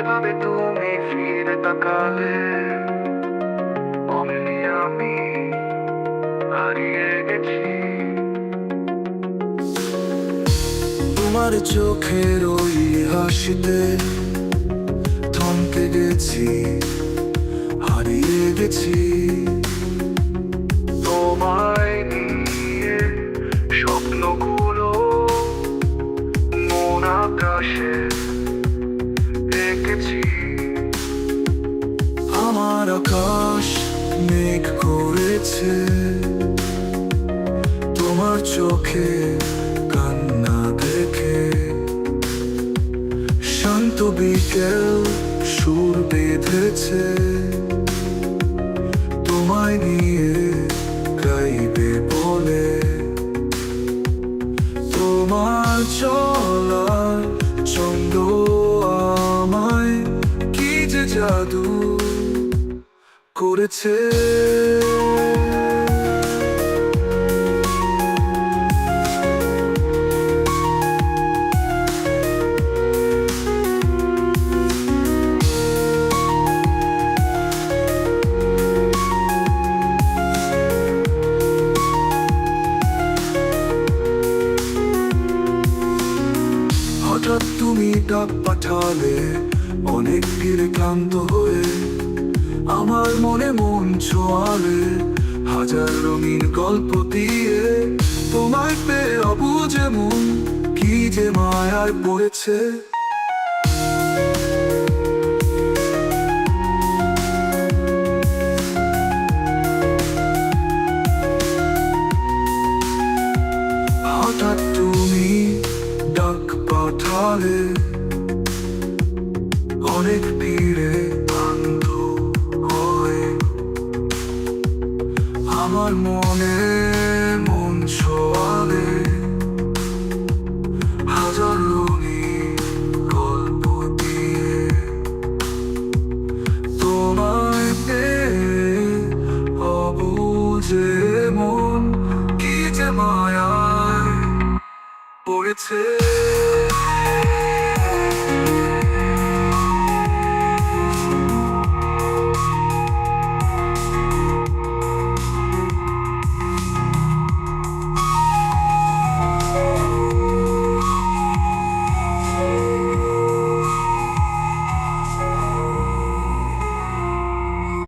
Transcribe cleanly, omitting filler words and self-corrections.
যেভাবে তুমি ফিরে তাকালে, অমনি আমি হারিয়ে গেছি। তোমার চোখের ওই হাসিতে থমকে গেছি, হারিয়ে গেছি। তোমায় নিয়ে স্বপ্নগুলো মন আকাশে এঁকেছি। আমার আকাশ মেঘ করেছে, তোমার চোখে কান্না দেখে। শান্ত বিকেল সুর বেঁধেছে, তোমায় নিয়ে গাইবে বলে। তোমার চলার ছন্দ আমায় কি যে জাদু করেছে। হঠাৎ তুমি ডাক পাঠালে, অনেক ফিরে ক্লান্ত হয়ে আমার মনে মন ছোঁয়ালে। হাজার রঙিন গল্প দিয়ে তোমায় পেয়ে অবুঝে মন কি যে মায়ায় পড়েছে। হঠাৎ তুমি ডাক পাঠালে, অনেক ভিড়ে ক্লান্ত হয়ে আমার মনে